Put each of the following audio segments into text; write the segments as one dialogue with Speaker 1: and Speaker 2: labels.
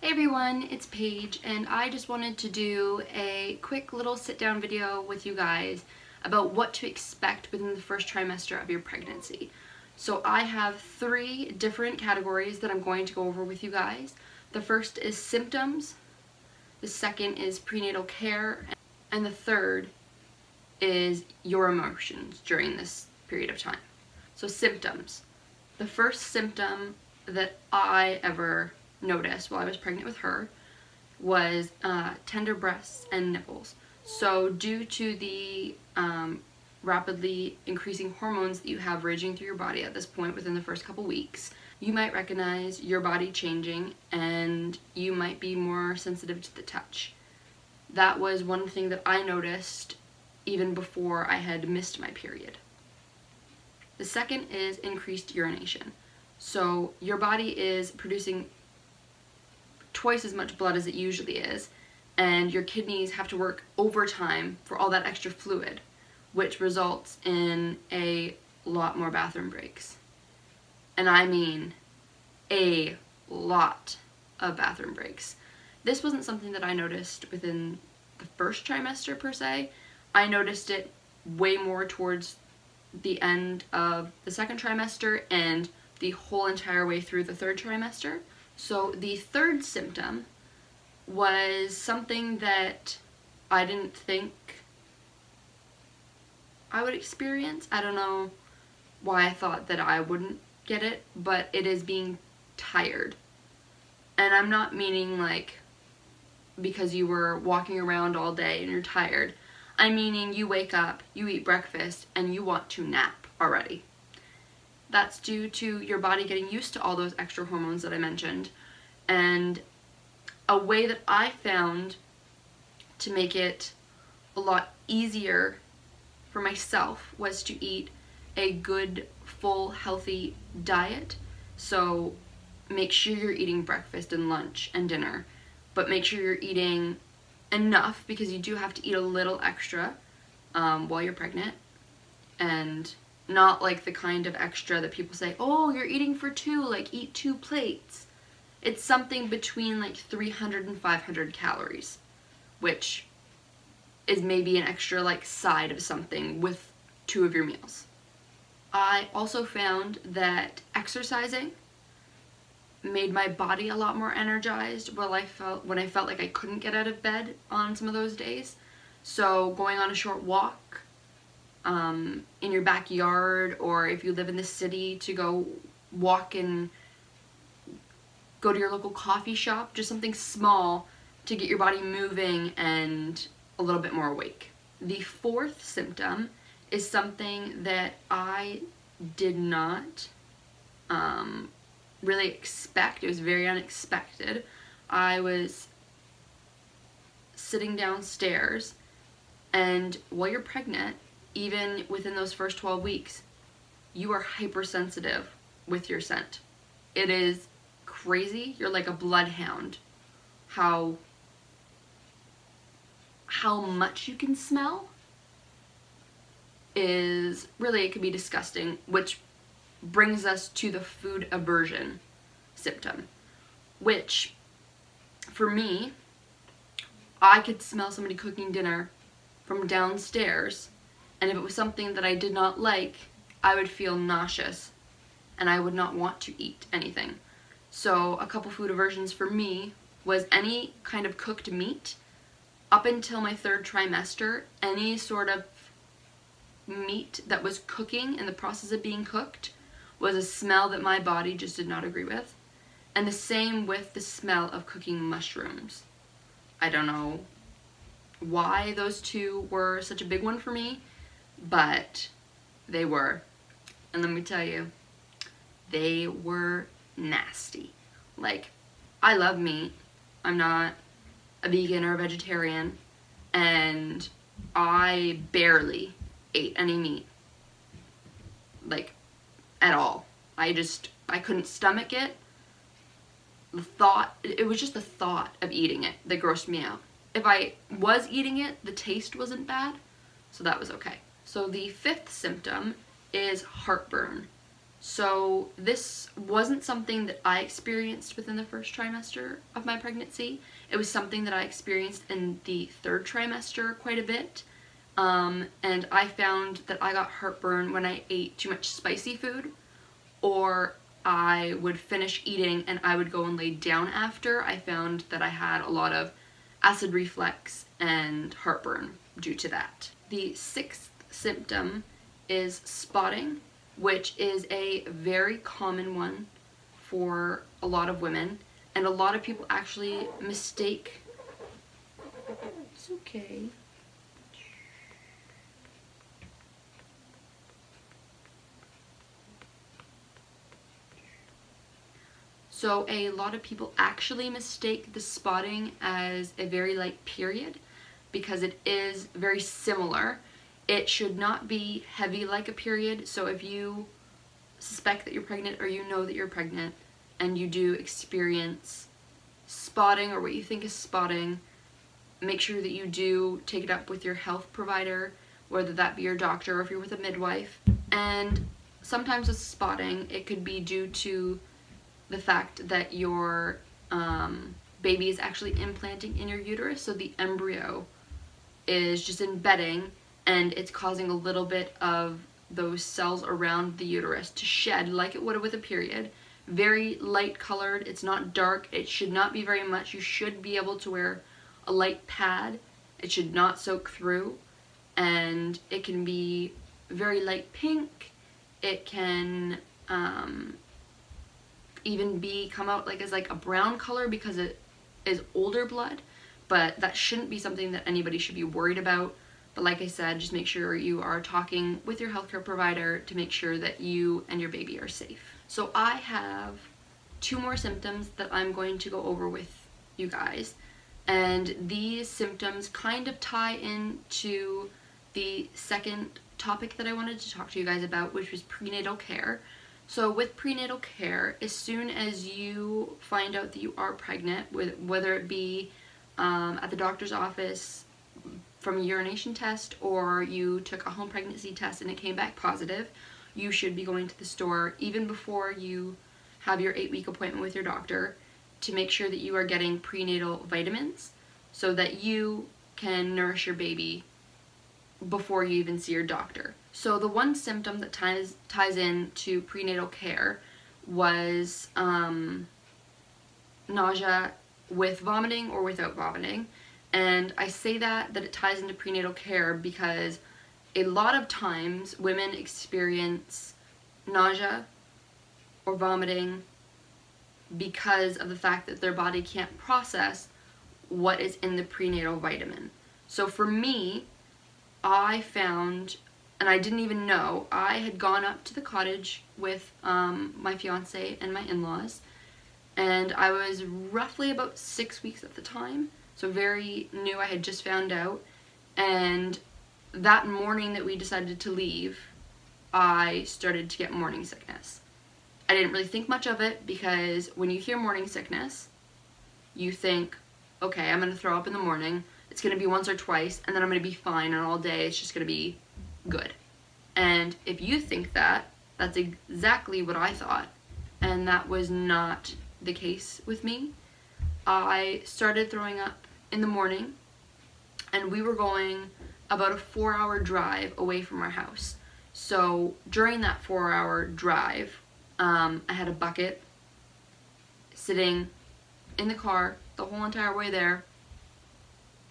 Speaker 1: Hey everyone, it's Paige, and I just wanted to do a quick little sit-down video with you guys about what to expect within the first trimester of your pregnancy. So I have 3 different categories that I'm going to go over with you guys. The first is symptoms, the second is prenatal care, and the third is your emotions during this period of time. So symptoms. The first symptom that I ever noticed while I was pregnant with her was tender breasts and nipples. So due to the rapidly increasing hormones that you have raging through your body at this point within the first couple weeks, you might recognize your body changing and you might be more sensitive to the touch. That was one thing that I noticed even before I had missed my period. The second is increased urination. So your body is producing twice as much blood as it usually is, and your kidneys have to work overtime for all that extra fluid, which results in a lot more bathroom breaks. And I mean a lot of bathroom breaks. This wasn't something that I noticed within the first trimester per se. I noticed it way more towards the end of the second trimester and the whole entire way through the third trimester. So the third symptom was something that I didn't think I would experience. I don't know why I thought that I wouldn't get it, but it is being tired. And I'm not meaning like because you were walking around all day and you're tired. I'm meaning you wake up, you eat breakfast, and you want to nap already. That's due to your body getting used to all those extra hormones that I mentioned. And a way that I found to make it a lot easier for myself was to eat a good, full, healthy diet. So make sure you're eating breakfast and lunch and dinner, but make sure you're eating enough because you do have to eat a little extra while you're pregnant, and not like the kind of extra that people say, oh, you're eating for 2, like eat 2 plates. It's something between like 300 and 500 calories, which is maybe an extra like side of something with 2 of your meals. I also found that exercising made my body a lot more energized when I felt like I couldn't get out of bed on some of those days. So going on a short walk in your backyard, or if you live in the city, to go walk and go to your local coffee shop, just something small to get your body moving and a little bit more awake. The fourth symptom is something that I did not really expect. It was very unexpected. I was sitting downstairs, and while you're pregnant, even within those first 12 weeks, you are hypersensitive with your scent. It is crazy. You're like a bloodhound. How much you can smell is really, it can be disgusting, which brings us to the food aversion symptom, which for me, I could smell somebody cooking dinner from downstairs, and if it was something that I did not like, I would feel nauseous and I would not want to eat anything. So a couple food aversions for me was any kind of cooked meat. Up until my third trimester, any sort of meat that was cooking, in the process of being cooked, was a smell that my body just did not agree with. And the same with the smell of cooking mushrooms. I don't know why those 2 were such a big one for me, but they were. And let me tell you, they were nasty. Like, I love meat. I'm not a vegan or a vegetarian, and I barely ate any meat. Like, at all. I couldn't stomach it. It was just the thought of eating it that grossed me out. If I was eating it, the taste wasn't bad, so that was okay. So the 5th symptom is heartburn. So this wasn't something that I experienced within the first trimester of my pregnancy. It was something that I experienced in the third trimester quite a bit. And I found that I got heartburn when I ate too much spicy food, or I would finish eating and I would go and lay down after. I found that I had a lot of acid reflux and heartburn due to that. The sixth symptom is spotting, which is a very common one for a lot of women, and a lot of people actually mistake. It's okay. So a lot of people actually mistake the spotting as a very light period, because it is very similar. It should not be heavy like a period. So if you suspect that you're pregnant, or you know that you're pregnant and you do experience spotting or what you think is spotting, make sure that you do take it up with your health provider, whether that be your doctor or if you're with a midwife. And sometimes with spotting, it could be due to the fact that your baby is actually implanting in your uterus, so the embryo is just embedding and it's causing a little bit of those cells around the uterus to shed like it would with a period. Very light colored, it's not dark, it should not be very much. You should be able to wear a light pad. It should not soak through, and it can be very light pink. It can even come out as a brown color because it is older blood, but that shouldn't be something that anybody should be worried about. But like I said, just make sure you are talking with your healthcare provider to make sure that you and your baby are safe. So I have 2 more symptoms that I'm going to go over with you guys, and these symptoms kind of tie into the second topic that I wanted to talk to you guys about, which was prenatal care. So with prenatal care, as soon as you find out that you are pregnant, whether it be at the doctor's office from a urination test, or you took a home pregnancy test and it came back positive, you should be going to the store even before you have your 8-week appointment with your doctor to make sure that you are getting prenatal vitamins so that you can nourish your baby before you even see your doctor. So the one symptom that ties into prenatal care was nausea with vomiting or without vomiting. And I say that it ties into prenatal care because a lot of times women experience nausea or vomiting because of the fact that their body can't process what is in the prenatal vitamin. So for me, I found, and I didn't even know, I had gone up to the cottage with my fiance and my in-laws, and I was roughly about 6 weeks at the time, so very new. I had just found out, and that morning that we decided to leave, I started to get morning sickness. I didn't really think much of it because when you hear morning sickness, you think, okay, I'm going to throw up in the morning, it's going to be once or twice, and then I'm going to be fine, and all day it's just going to be good. And if you think that, that's exactly what I thought, and that was not the case with me. I started throwing up in the morning, and we were going about a 4-hour drive away from our house. So during that 4-hour drive, I had a bucket sitting in the car the whole entire way there,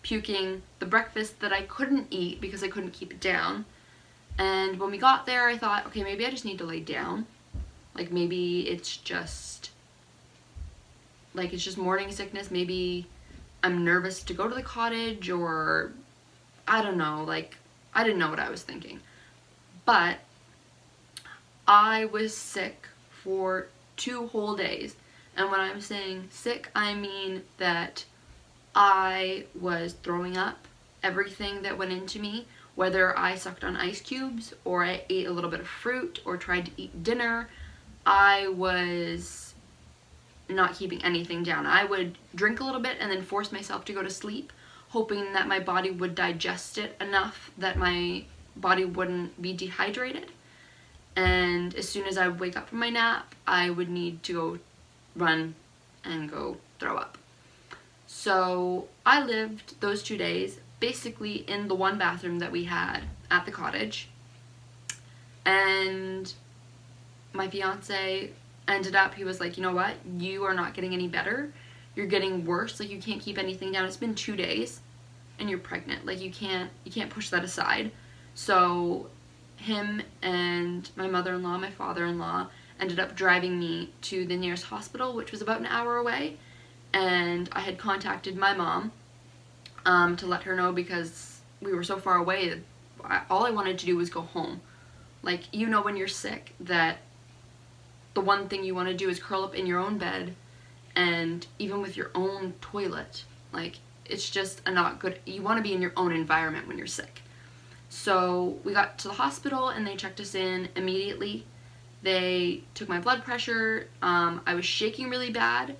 Speaker 1: puking the breakfast that I couldn't eat because I couldn't keep it down. And when we got there, I thought, okay, maybe I just need to lay down. Maybe it's just morning sickness. Maybe I'm nervous to go to the cottage, or I don't know, I didn't know what I was thinking. But I was sick for 2 whole days. And when I'm saying sick, I mean that I was throwing up everything that went into me, whether I sucked on ice cubes or I ate a little bit of fruit or tried to eat dinner. I was not keeping anything down. I would drink a little bit and then force myself to go to sleep, hoping that my body would digest it enough that my body wouldn't be dehydrated. and as soon as I would wake up from my nap, I would need to go run and go throw up. So I lived those 2 days basically in the one bathroom that we had at the cottage, and my fiance ended up, he was like, you know what, you are not getting any better, you're getting worse, like you can't keep anything down, it's been 2 days and you're pregnant, like you can't push that aside. So him and my mother-in-law, my father-in-law ended up driving me to the nearest hospital, which was about an hour away, and I had contacted my mom to let her know because we were so far away. All I wanted to do was go home. Like, you know, when you're sick, that the one thing you want to do is curl up in your own bed, and even with your own toilet, like, it's just a not good, you want to be in your own environment when you're sick. So we got to the hospital and they checked us in immediately. They took my blood pressure. I was shaking really bad.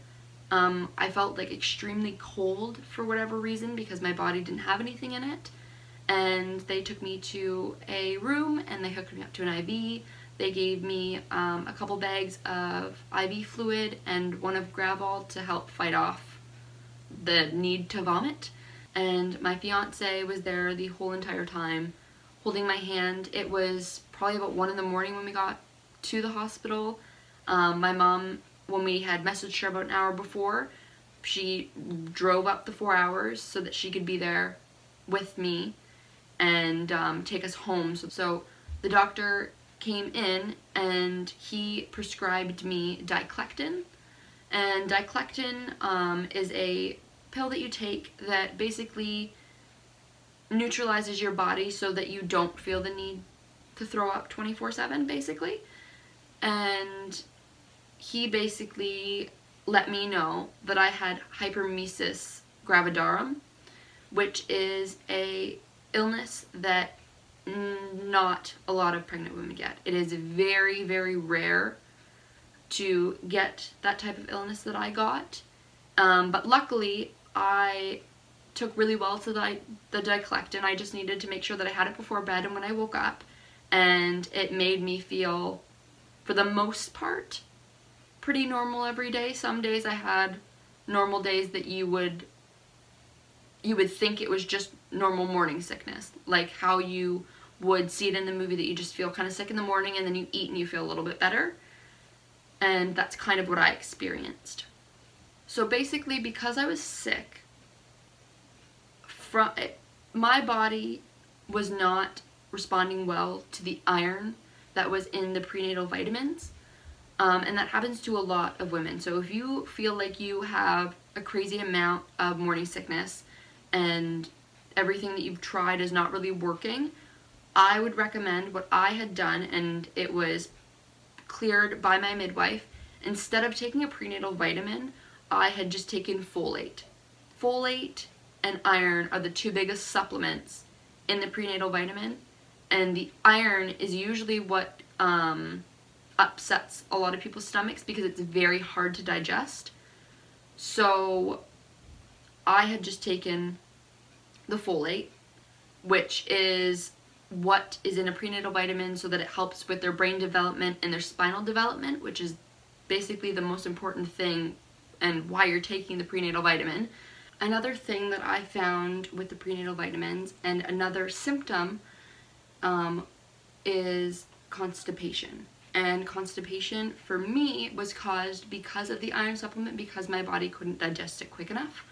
Speaker 1: I felt like extremely cold for whatever reason because my body didn't have anything in it. And they took me to a room and they hooked me up to an IV. They gave me a couple bags of IV fluid and one of Gravol to help fight off the need to vomit. And my fiance was there the whole entire time holding my hand. It was probably about 1 in the morning when we got to the hospital. My mom, when we had messaged her about an hour before, she drove up the 4 hours so that she could be there with me and take us home. So the doctor came in and he prescribed me diclectin. And diclectin is a pill that you take that basically neutralizes your body so that you don't feel the need to throw up 24/7 basically. And he basically let me know that I had hyperemesis gravidarum, which is a illness that not a lot of pregnant women get. It is very, very rare to get that type of illness that I got. But luckily, I took really well to the diclectin. I just needed to make sure that I had it before bed and when I woke up, and it made me feel, for the most part, pretty normal every day. Some days I had normal days that you would think it was just normal morning sickness, like how you would see it in the movie, that you just feel kind of sick in the morning and then you eat and you feel a little bit better. And that's kind of what I experienced. So basically, because I was sick, my body was not responding well to the iron that was in the prenatal vitamins. And that happens to a lot of women. So if you feel like you have a crazy amount of morning sickness and everything that you've tried is not really working, I would recommend what I had done, and it was cleared by my midwife. Instead of taking a prenatal vitamin, I had just taken folate. Folate and iron are the two biggest supplements in the prenatal vitamin, and the iron is usually what upsets a lot of people's stomachs because it's very hard to digest. So I had just taken the folate, which is what is in a prenatal vitamin, so that it helps with their brain development and their spinal development, which is basically the most important thing and why you're taking the prenatal vitamin. Another thing that I found with the prenatal vitamins, and another symptom, is constipation. And constipation for me was caused because of the iron supplement, because my body couldn't digest it quick enough.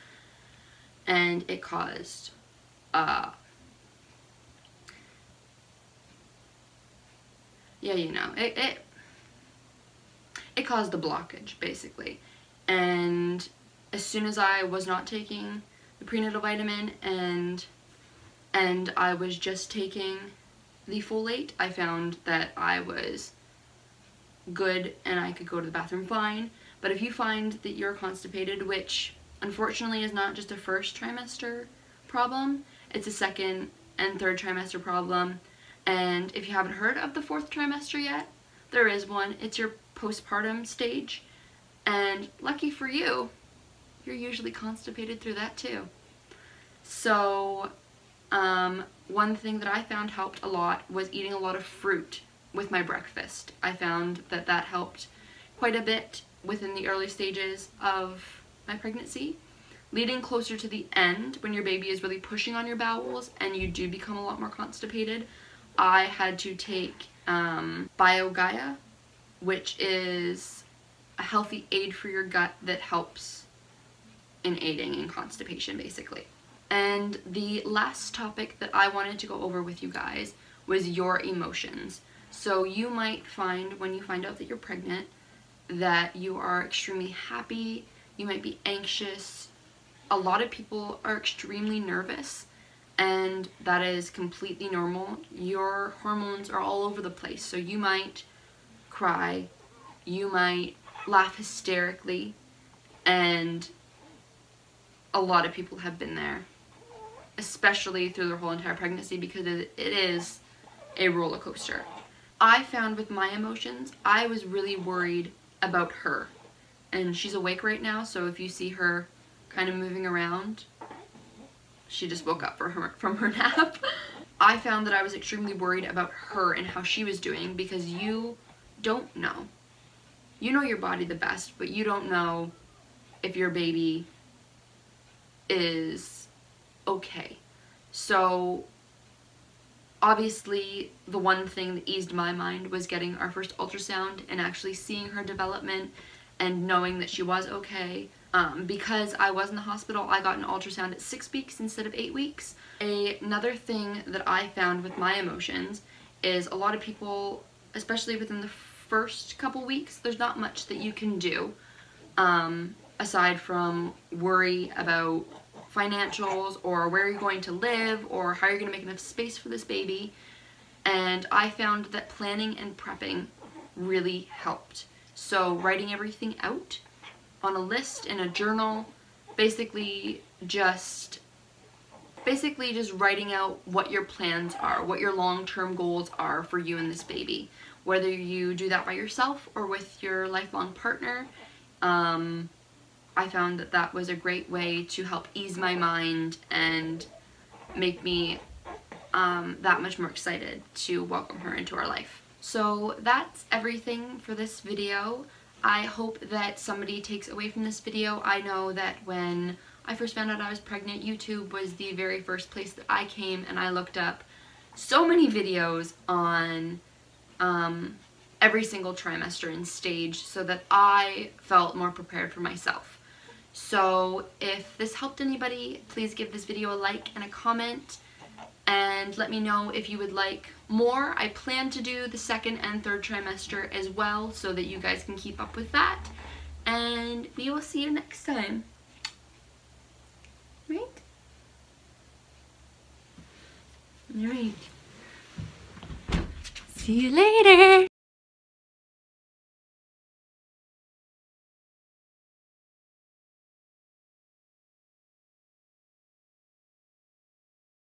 Speaker 1: And it caused yeah, you know, it caused a blockage basically. And as soon as I was not taking the prenatal vitamin and I was just taking the folate, I found that I was good and I could go to the bathroom fine. But if you find that you're constipated, which unfortunately is not just a first trimester problem, it's a second and third trimester problem. And if you haven't heard of the fourth trimester yet, there is one. It's your postpartum stage. And lucky for you, you're usually constipated through that too. So one thing that I found helped a lot was eating a lot of fruit with my breakfast. I found that that helped quite a bit within the early stages of my pregnancy. Leading closer to the end, when your baby is really pushing on your bowels and you do become a lot more constipated, I had to take BioGaia, which is a healthy aid for your gut that helps in aiding in constipation, basically. And the last topic that I wanted to go over with you guys was your emotions. So you might find, when you find out that you're pregnant, that you are extremely happy, you might be anxious. A lot of people are extremely nervous, and that is completely normal. Your hormones are all over the place, so you might cry, you might laugh hysterically, and a lot of people have been there, especially through their whole entire pregnancy, because it is a roller coaster. I found with my emotions, I was really worried about her, and she's awake right now, so if you see her kind of moving around, she just woke up from her nap. I found that I was extremely worried about her and how she was doing, because you don't know. You know your body the best, but you don't know if your baby is okay. So obviously the one thing that eased my mind was getting our first ultrasound and actually seeing her development and knowing that she was okay. Because I was in the hospital, I got an ultrasound at 6 weeks instead of 8 weeks. Another thing that I found with my emotions is a lot of people, especially within the first couple weeks, there's not much that you can do aside from worry about financials or where you're going to live or how you're going to make enough space for this baby. And I found that planning and prepping really helped. So writing everything out on a list in a journal, basically just writing out what your plans are, what your long-term goals are for you and this baby. Whether you do that by yourself or with your lifelong partner, I found that that was a great way to help ease my mind and make me that much more excited to welcome her into our life. So that's everything for this video. I hope that somebody takes away from this video. I know that when I first found out I was pregnant, YouTube was the very first place that I came, and I looked up so many videos on every single trimester and stage so that I felt more prepared for myself. So if this helped anybody, please give this video a like and a comment, and let me know if you would like more. I plan to do the second and third trimester as well, so that you guys can keep up with that, and we will see you next time. Right? Alright. See you later!